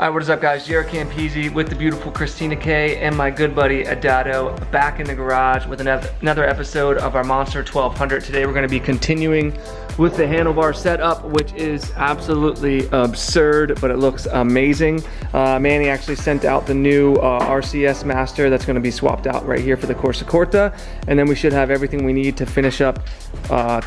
Alright, what is up guys? JaretCampisi with the beautiful Christina K and my good buddy Adato back in the garage with another episode of our Monster 1200. Today we're going to be continuing with the handlebar setup, which is absolutely absurd, but it looks amazing. Manny actually sent out the new RCS Master that's going to be swapped out right here for the Corsa Corta, and then we should have everything we need to finish up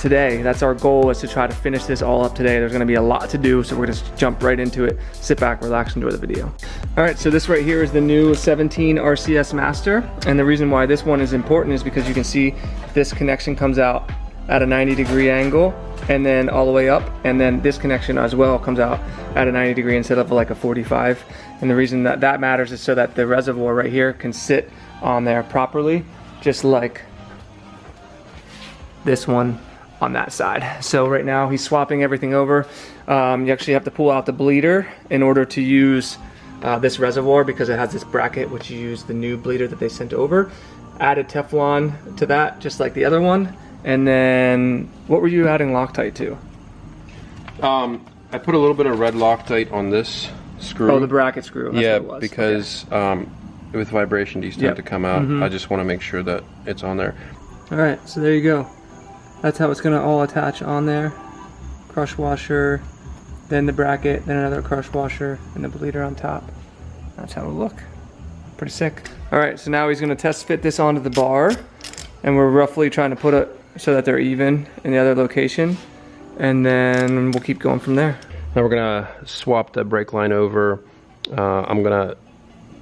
today. That's our goal, is to try to finish this all up today. There's going to be a lot to do, so we're going to jump right into it. Sit back, relax, enjoy the video. All right, so this right here is the new 17 RCS Master, and the reason why this one is important is because you can see this connection comes out at a 90-degree angle and then all the way up, and then this connection as well comes out at a 90 degree instead of like a 45. And the reason that that matters is so that the reservoir right here can sit on there properly, just like this one on that side. So right now he's swapping everything over. You actually have to pull out the bleeder in order to use this reservoir, because it has this bracket which you use the new bleeder that they sent over. Added Teflon to that, just like the other one. And then, what were you adding Loctite to? I put a little bit of red Loctite on this screw. Oh, the bracket screw. That's yeah, what it was. because with vibration, these tend to come out. I just want to make sure that it's on there. All right, so there you go. That's how it's going to all attach on there. Crush washer, then the bracket, then another crush washer, and the bleeder on top. That's how it'll look. Pretty sick. All right, so now he's going to test fit this onto the bar, and we're roughly trying to put it so that they're even in the other location, and then we'll keep going from there. Now we're gonna swap the brake line over. I'm gonna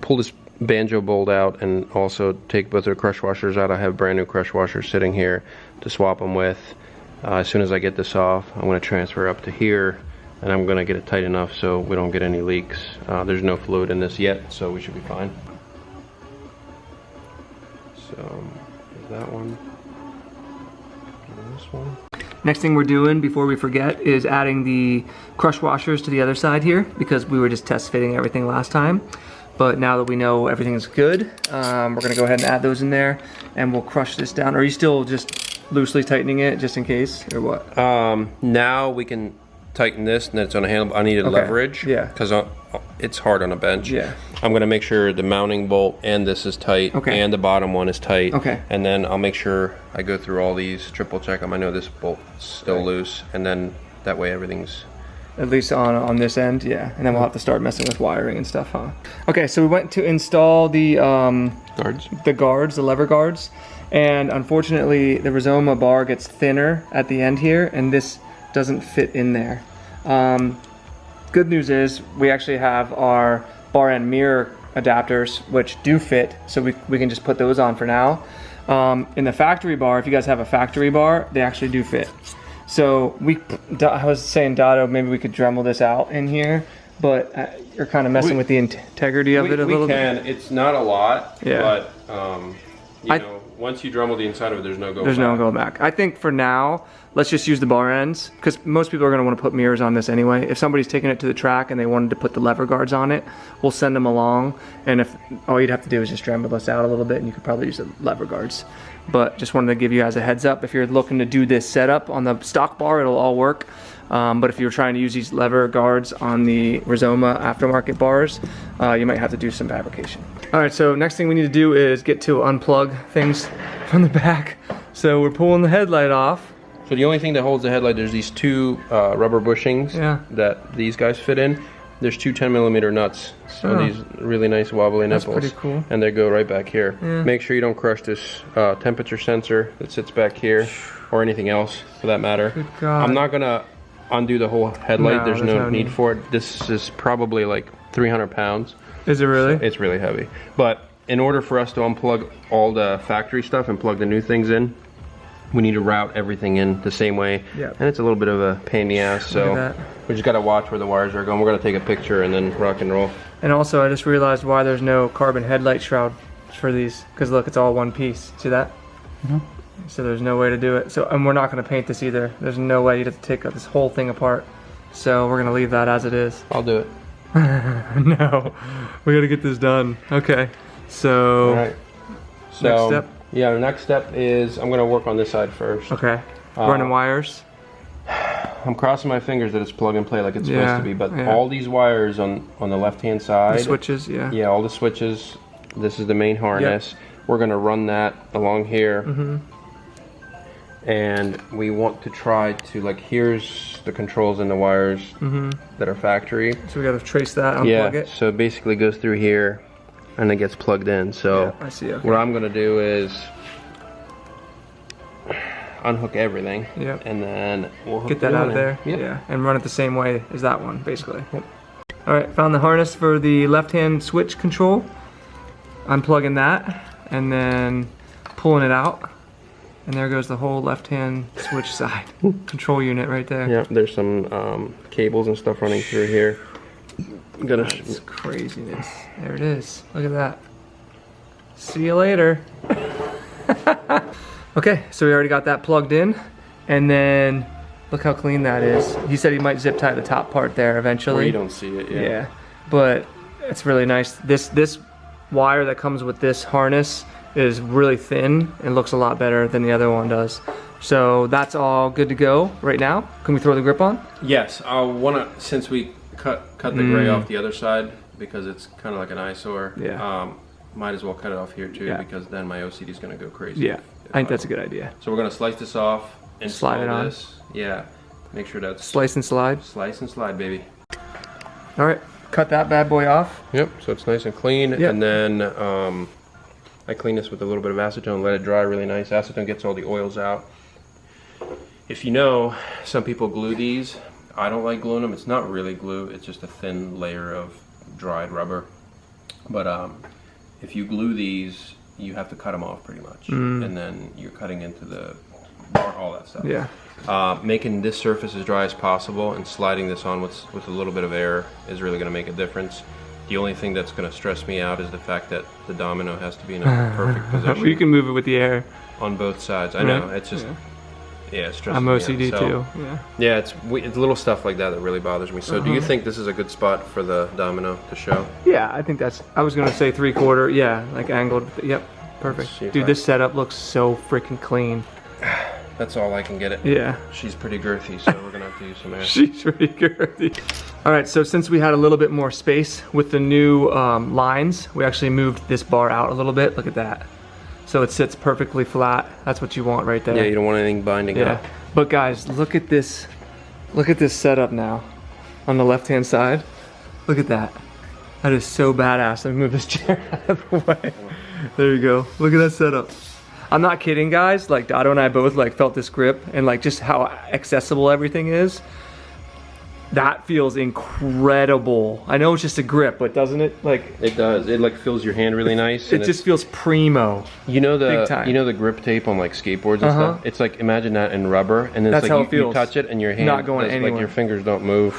pull this banjo bolt out and also take both the crush washers out. I have brand new crush washers sitting here to swap them with. As soon as I get this off, I'm gonna transfer up to here, and I'm gonna get it tight enough so we don't get any leaks. There's no fluid in this yet, so we should be fine. So there's that one. This one. Next thing we're doing before we forget is adding the crush washers to the other side here, because we were just test fitting everything last time. But now that we know everything is good, we're gonna go ahead and add those in there, and we'll crush this down. Are you still just loosely tightening it just in case, or what? Now we can tighten this, and then it's on a handle. I needed leverage, because it's hard on a bench. Yeah. I'm gonna make sure the mounting bolt and this is tight, and the bottom one is tight. And then I'll make sure I go through all these, triple check them. I know this bolt's still loose, and then that way everything's at least on this end, and then we'll have to start messing with wiring and stuff, huh? Okay, so we went to install the guards, the lever guards, and unfortunately the Rizoma bar gets thinner at the end here, and this doesn't fit in there. Good news is we actually have our bar end mirror adapters, which do fit, so we can just put those on for now. In the factory bar, if you guys have a factory bar, they actually do fit. So I was saying, Dotto, maybe we could Dremel this out in here, but you're kind of messing with the integrity of it a little bit. It's not a lot, but you know, once you Dremel the inside of it, there's no go back. There's no go back. I think for now, let's just use the bar ends, because most people are going to want to put mirrors on this anyway. If somebody's taking it to the track and they wanted to put the lever guards on it, we'll send them along, and if all you'd have to do is just Dremel this out a little bit, and you could probably use the lever guards. But just wanted to give you guys a heads up. If you're looking to do this setup on the stock bar, it'll all work. But if you're trying to use these lever guards on the Rizoma aftermarket bars, you might have to do some fabrication. All right, so next thing we need to do is get to unplug things from the back. So we're pulling the headlight off. So the only thing that holds the headlight, there's these two rubber bushings that these guys fit in. There's two 10mm nuts on these really nice wobbly nipples. That's pretty cool. And they go right back here. Make sure you don't crush this temperature sensor that sits back here, or anything else for that matter. Good God. I'm not gonna undo the whole headlight. There's no need for it. This is probably like 300 pounds. Is it really? So it's really heavy. But in order for us to unplug all the factory stuff and plug the new things in, we need to route everything in the same way. And it's a little bit of a pain in the ass, so we just gotta watch where the wires are going. We're gonna take a picture and then rock and roll. And also, I just realized why there's no carbon headlight shroud for these, because look, it's all one piece. See that? So there's no way to do it. So, and we're not gonna paint this either. There's no way you'd have to take this whole thing apart. So we're gonna leave that as it is. I'll do it. No, we gotta get this done. Okay, so, next step? Yeah, the next step is I'm gonna work on this side first. Okay, running wires. I'm crossing my fingers that it's plug and play like it's supposed to be, but all these wires on the left-hand side, the switches, yeah, all the switches. This is the main harness. We're gonna run that along here, and we want to try to, like, here's the controls and the wires that are factory. So we gotta trace that, unplug it. So it basically goes through here, and it gets plugged in. So I see. Okay. What I'm gonna do is unhook everything, and then we'll hook get that out of there, and run it the same way as that one, basically. All right, found the harness for the left-hand switch control. Unplugging that, and then pulling it out, and there goes the whole left-hand switch side control unit right there. Yeah, there's some cables and stuff running through here. That's craziness. There it is. Look at that. See you later. Okay, so we already got that plugged in, and then look how clean that is. He said he might zip tie the top part there eventually. Where you don't see it, yeah. But it's really nice. This wire that comes with this harness is really thin and looks a lot better than the other one does. So that's all good to go right now. Can we throw the grip on? Yes, I wanna, since we cut the gray off the other side because it's kind of like an eyesore. Might as well cut it off here too, because then my OCD is gonna go crazy. Yeah, I think that's a good idea. So we're gonna slice this off and slide it on. This. Yeah, make sure that's slice and slide. Slice and slide, baby. All right, cut that bad boy off. Yep. So it's nice and clean, and then I clean this with a little bit of acetone, let it dry really nice. Acetone gets all the oils out. If you know, some people glue these. I don't like gluing them. It's not really glue. It's just a thin layer of dried rubber. But if you glue these, you have to cut them off pretty much, and then you're cutting into the all that stuff. Yeah. Making this surface as dry as possible and sliding this on with a little bit of air is really going to make a difference. The only thing that's going to stress me out is the fact that the domino has to be in a perfect position. You can move it with the air on both sides. I know, it's just it's stressing I'm me OCD out. too. Yeah, it's little stuff like that that really bothers me. So do you think this is a good spot for the domino to show? Yeah, I think that's, I was gonna say 3/4, yeah, like angled. Yep, perfect. Dude, this setup looks so freaking clean. That's all I can get it. Yeah. She's pretty girthy, so we're gonna have to use some air. She's pretty girthy. All right, so since we had a little bit more space with the new lines, we actually moved this bar out a little bit. Look at that. So it sits perfectly flat. That's what you want right there. Yeah, you don't want anything binding up. But guys, look at this. Look at this setup now on the left-hand side. Look at that. That is so badass. Let me move this chair out of the way. There you go. Look at that setup. I'm not kidding, guys. Like, Dotto and I both like felt this grip and like just how accessible everything is. That feels incredible. I know it's just a grip, but doesn't it? Like, it does. It like fills your hand really nice. It just feels primo. You know Big time. the grip tape on like skateboards and stuff. It's like, imagine that in rubber, and then That's it's how like it feels. you touch it and your hand Not going anywhere. like your fingers don't move.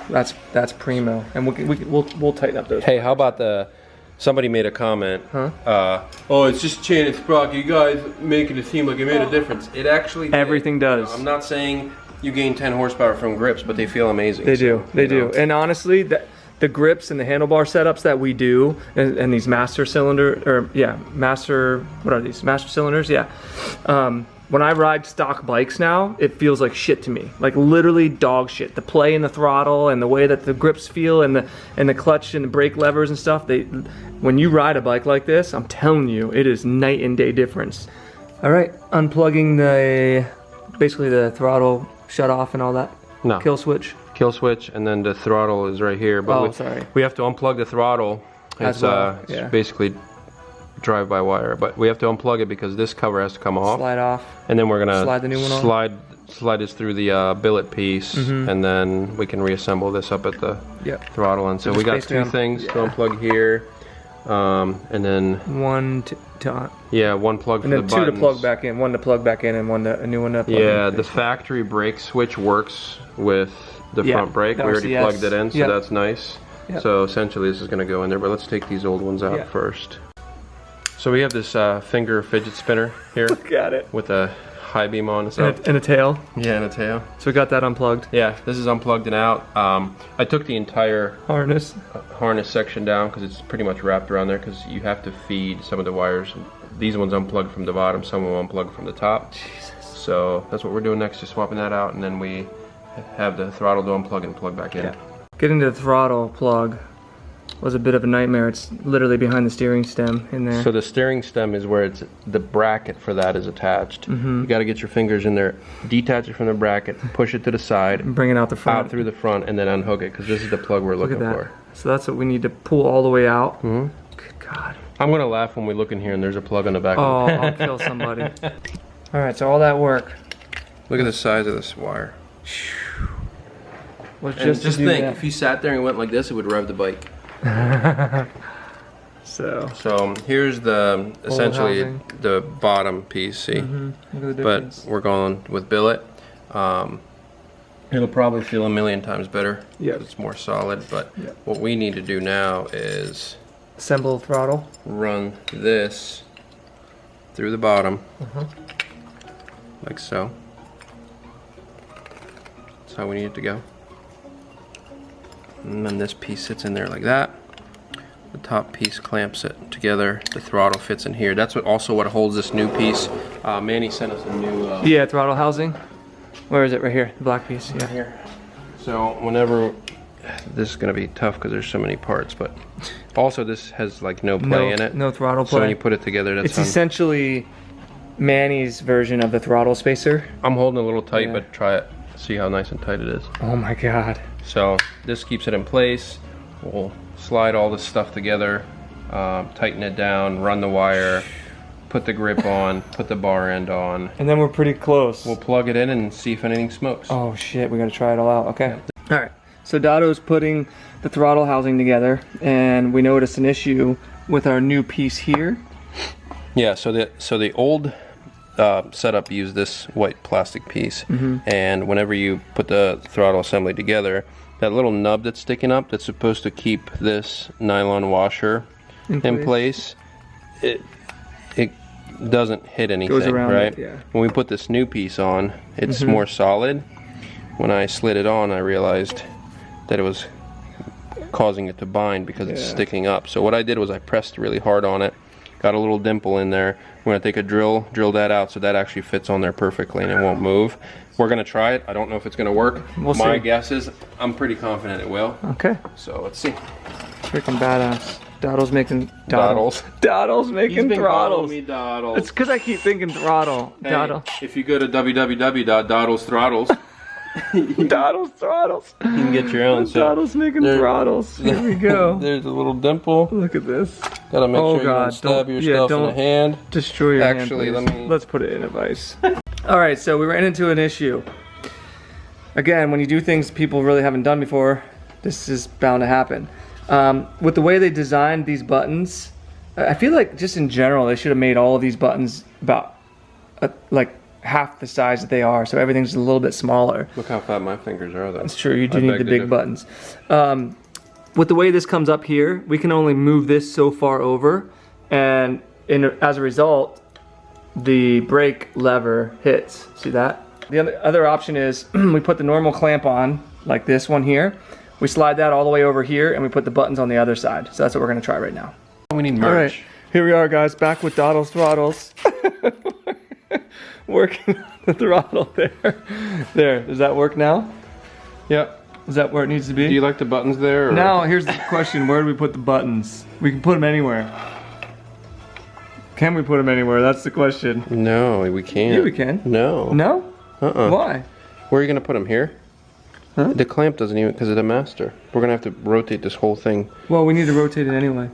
That's primo, and we'll tighten up those. Hey, how about somebody made a comment. Oh, it's just chain and sprocket. You guys making it seem like it made a difference. It actually everything does. I'm not saying you gain 10 horsepower from grips, but they feel amazing. They do. They do. And honestly, the grips and the handlebar setups that we do, and these master cylinder, what are these? Master cylinders, when I ride stock bikes now, it feels like shit to me. Like literally dog shit. The play in the throttle and the way that the grips feel and the clutch and the brake levers and stuff, when you ride a bike like this, I'm telling you, it is night and day difference. All right, unplugging basically the throttle shut off and all that. No. Kill switch. Kill switch, and then the throttle is right here. But sorry. We have to unplug the throttle. It's basically drive-by-wire, but we have to unplug it because this cover has to come off. Slide off. And then we're gonna slide the new one on. Slide this through the billet piece, and then we can reassemble this up at the throttle. And so we got two things to unplug here, and then one one plug for the buttons. And then two to plug back in, one to plug back in, and a new one to plug in. Yeah, the factory brake switch works with the front brake. We already plugged it in, so that's nice. So essentially this is gonna go in there, but let's take these old ones out first. So we have this finger fidget spinner here. Look at it. With a high beam on and stuff. And a tail. Yeah, and a tail. So we got that unplugged. Yeah, this is unplugged and out. I took the entire harness section down because it's pretty much wrapped around there because you have to feed some of the wires. These ones unplugged from the bottom, some of them unplugged from the top. Jesus. So that's what we're doing next, just swapping that out, and then we have the throttle to unplug and plug back in. Yeah. Getting to the throttle plug was a bit of a nightmare. It's literally behind the steering stem in there. So the steering stem is where the bracket for that is attached. You got to get your fingers in there, detach it from the bracket, push it to the side, and bring it out the front. Out through the front, and then unhook it, because this is the plug we're looking for. So that's what we need to pull all the way out. Good God. I'm gonna laugh when we look in here and there's a plug on the back. Oh, I'll kill somebody. All right, so all that work. Look at the size of this wire. Was Just think, if you sat there and went like this, it would rev the bike. So here's the essentially the bottom piece. See, Look at the but we're going with billet. It'll probably feel a million times better. Yeah, it's more solid. But what we need to do now is assemble the throttle. Run this through the bottom, like so. That's how we need it to go. And then this piece sits in there like that. The top piece clamps it together. The throttle fits in here. That's what holds this new piece. Manny sent us a new throttle housing. Where is it? Right here, the black piece. Yeah, here. So whenever this is gonna be tough because there's so many parts, but also this has like no play in it. No throttle play. So when you put it together, that's essentially Manny's version of the throttle spacer. I'm holding a little tight, but try it. See how nice and tight it is. Oh my God. So this keeps it in place. We'll slide all this stuff together, tighten it down, run the wire, put the grip on, put the bar end on. And then we're pretty close. We'll plug it in and see if anything smokes. Oh shit, we gotta try it all out. Okay. All right, so Dado's putting the throttle housing together, and we noticed an issue with our new piece here. Yeah, so the old setup used this white plastic piece, and whenever you put the throttle assembly together, that little nub that's sticking up that's supposed to keep this nylon washer in place, it doesn't hit anything. Goes around right? it, yeah. When we put this new piece on, it's more solid. When I slid it on, I realized that it was causing it to bind because it's sticking up. So what I did was I pressed really hard on it, got a little dimple in there. We're gonna take a drill that out so that actually fits on there perfectly and it won't move. We're gonna try it. I don't know if it's gonna work. We'll see. My guess is I'm pretty confident it will. Okay. So let's see. Freaking badass. Doddle's making Doddles. Doddle's making He's been throttles. calling me Doddles. It's because I keep thinking throttle. Hey, Doddle. if you go to www.doddelstthrottles, Doddle's throttles. you can get your own. So Doddle's making throttles. Here we go. There's a little dimple. Look at this. Gotta make sure you don't stab yourself in the hand. Destroy your hand, Actually, please. Let's put it in a vise. All right, so we ran into an issue. Again, when you do things people really haven't done before, this is bound to happen. With the way they designed these buttons, I feel like just in general they should have made all of these buttons about like half the size that they are, so everything's a little bit smaller. Look how fat my fingers are, though. That's true, you do need the big buttons. With the way this comes up here, we can only move this so far over, and as a result, the brake lever hits. See that? The other option is we put the normal clamp on, like this one here. We slide that all the way over here, and we put the buttons on the other side. So that's what we're gonna try right now. We need merch. All right, here we are, guys, back with Doddle's Throttles. Working on the throttle there. There, does that work now? Yep. Is that where it needs to be? Do you like the buttons there? Or? Now, here's the question, where do we put the buttons? We can put them anywhere. Can we put them anywhere? That's the question. No, we can't. Yeah, we can. No. No? Uh-uh. Why? Where are you gonna put them? Here? Huh? The clamp doesn't even, because of the master. We're gonna have to rotate this whole thing Well, we need to rotate it anyway.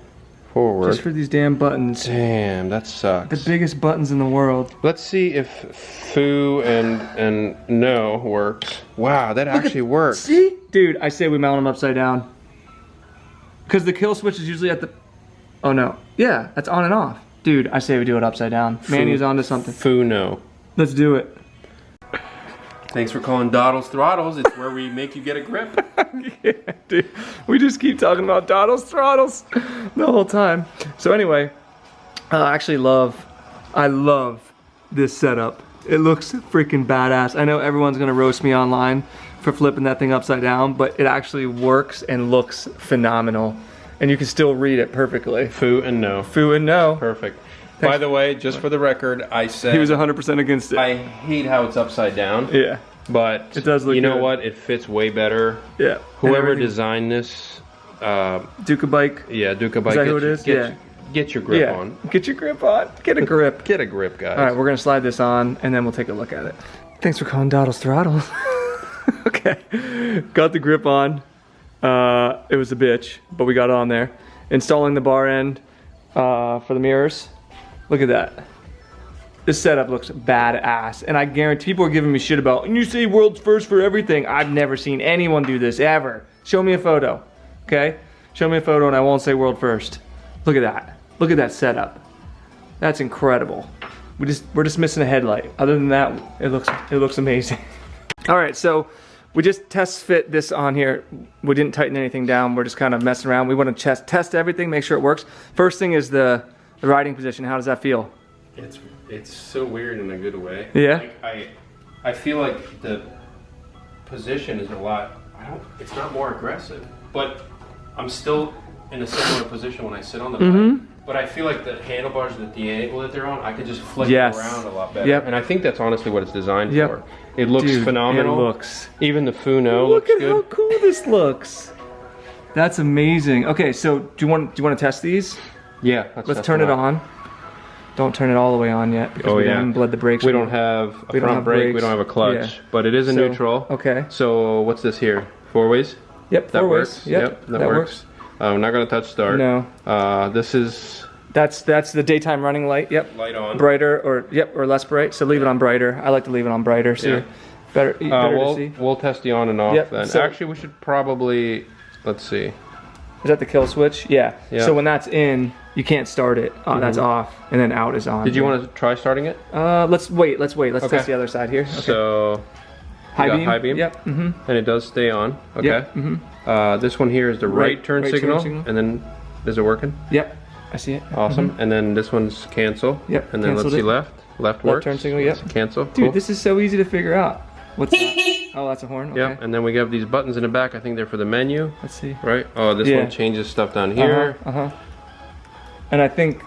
forward. Just for these damn buttons. Damn, that sucks. The biggest buttons in the world. Let's see if foo and no works. Wow, that actually works. See? Dude, I say we mount them upside down. Because the kill switch is usually at the... Oh no. Yeah, that's on and off. Dude, I say we do it upside down. Manny's onto something. Foo no. Let's do it. Thanks for calling Doddle's Throttles. It's where we make you get a grip. Yeah, dude. We just keep talking about Doddle's Throttles the whole time. So anyway, I love this setup. It looks freaking badass. I know everyone's gonna roast me online for flipping that thing upside down, but it actually works and looks phenomenal. And you can still read it perfectly. Foo and no. Foo and no. Perfect. By the way, just for the record, I said... He was 100% against it. I hate how it's upside down. Yeah. But it does look you know good. what? It fits way better. Yeah. Whoever designed this, Duca bike. yeah, Duca bike. Is that who it is? Yeah. Get your grip on. Get your grip on. Get a grip. Get a grip, guys. All right, we're gonna slide this on, and then we'll take a look at it. Thanks for calling Doddle's Throttle. Okay, got the grip on. It was a bitch, but we got it on there. Installing the bar end for the mirrors. Look at that. This setup looks badass, and I guarantee people are giving me shit about, and you say world's first for everything. I've never seen anyone do this, ever. Show me a photo, okay? Show me a photo and I won't say world first. Look at that. Look at that setup. That's incredible. We're just missing a headlight. Other than that, it looks amazing. All right, so we just test fit this on here. We didn't tighten anything down. We're just kind of messing around. We want to test everything, make sure it works. First thing is the riding position. How does that feel? It's so weird in a good way. Yeah. Like I feel like the position is a lot. It's not more aggressive, but I'm still in a similar position when I sit on the bike. But I feel like the handlebars at the angle that they're on, I could just flick it around a lot better. Yep. And I think that's honestly what it's designed for. It looks phenomenal. It looks. Even the Funo Look looks at good. how cool this looks. That's amazing. Okay, so do you want to test these? Yeah. Let's turn it on. Don't turn it all the way on yet because we haven't bled the brakes. We don't have a front brake. We don't have a clutch, but it is a neutral. Okay. So what's this here? 4 ways? Yep. That 4 works. ways. Yep. That works. I'm not gonna touch start. No. This is. That's the daytime running light. Yep. Light on. Brighter or less bright. So leave it on brighter. I like to leave it on brighter. So better to see. We'll test the on and off then. So actually, we should probably. Let's see. Is that the kill switch? Yeah. So when that's in, you can't start it. That's off, and then out is on. Did you want to try starting it? Let's wait. Let's test the other side here. Okay. So. High beam. Yep. And it does stay on. Okay. Yep. This one here is the right turn signal, and then is it working? Yep. I see it. Awesome. And then this one's cancel. Yep. And then let's see left. Left works. Turn signal. Yep. Cancel. Dude, cool. this is so easy to figure out. What's that? Oh, that's a horn. Okay. Yep. And then we have these buttons in the back. I think they're for the menu. Let's see. Right. Oh, this one changes stuff down here. And I think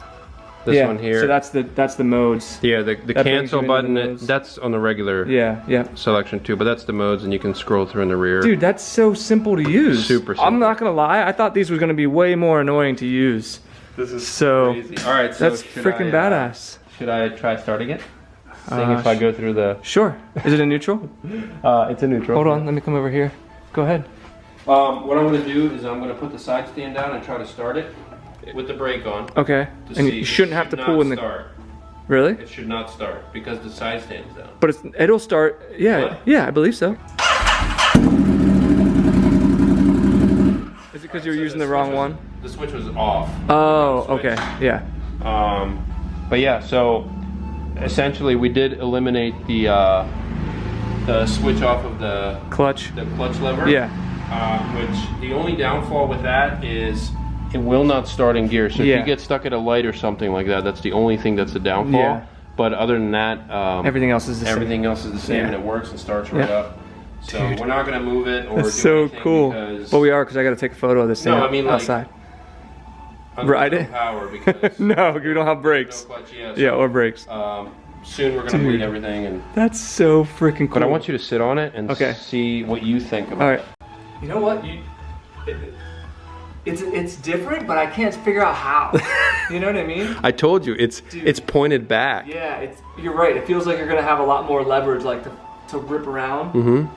this one here. So that's the modes. Yeah, the cancel button. That's on the regular. Selection too, but that's the modes, and you can scroll through in the rear. Dude, that's so simple to use. Super simple. I'm not gonna lie. I thought these were gonna be way more annoying to use. This is so crazy. All right, so that's freaking badass. Should I try starting it? Seeing if I go through the. Sure. Is it a neutral? It's a neutral. Hold on. Let me come over here. Go ahead. What I'm gonna do is I'm gonna put the side stand down and try to start it with the brake on. Okay. And you shouldn't have to pull in the. Start. Really? It should not start because the side stand is down. But it'll start. Yeah. What? Yeah, I believe so. Is it because you're using the wrong one? The switch was off. Oh, okay. Yeah. But yeah, so essentially we did eliminate the switch off of the clutch lever. Yeah. Which the only downfall with that is it will not start in gear. So if you get stuck at a light or something like that, that's the only thing that's a downfall. Yeah. But other than that, everything else is the same. Everything else is the same, and it works and starts right up. So we're not gonna move it or That's do so anything cool. Because Well, we are because I got to take a photo of this thing outside. Ride it? Power because no, we don't have brakes. No clutch, or brakes. Soon we're gonna bleed everything, and that's so freaking cool. But I want you to sit on it and see what you think about it. All right. You know what? It's different, but I can't figure out how. You know what I mean? I told you it's pointed back. Yeah, you're right. It feels like you're gonna have a lot more leverage, like to rip around.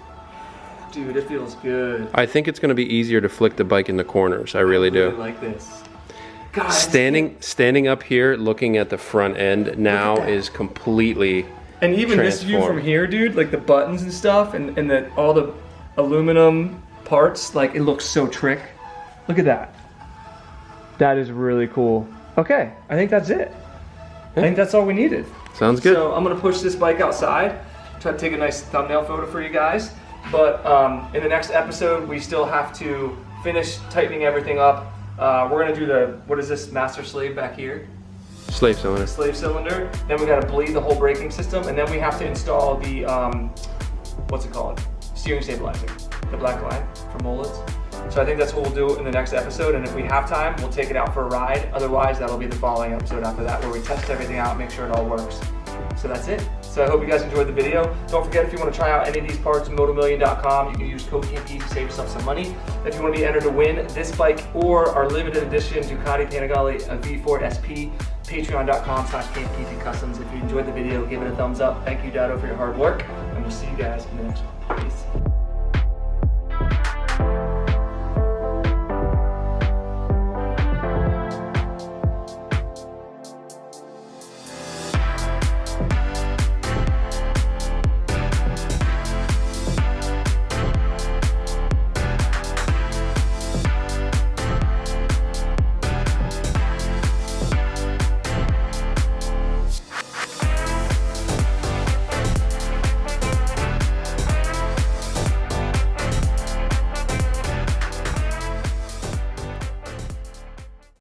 Dude, it feels good. I think it's gonna be easier to flick the bike in the corners. I really do. I like this. God, standing up here, looking at the front end now is completely. And even this view from here, dude, like the buttons and stuff, and all the aluminum parts, like it looks so trick. Look at that. That is really cool. Okay, I think that's it. I think that's all we needed. Sounds good. So I'm gonna push this bike outside, try to take a nice thumbnail photo for you guys. But in the next episode, we still have to finish tightening everything up. We're gonna do what is this, master slave back here? Slave cylinder. Slave cylinder. Then we gotta bleed the whole braking system, and then we have to install the, what's it called? Steering stabilizer. The black line from Mollets. So I think that's what we'll do in the next episode, and if we have time, we'll take it out for a ride. Otherwise, that'll be the following episode after that, where we test everything out, make sure it all works. So that's it. So I hope you guys enjoyed the video. Don't forget, if you want to try out any of these parts, motomillion.com, you can use code Campisi to save yourself some money. If you want to be entered to win this bike or our limited edition Ducati Panigale V4 SP, patreon.com/Campisi Customs. If you enjoyed the video, give it a thumbs up. Thank you, Dado, for your hard work, and we'll see you guys in the next one. Peace.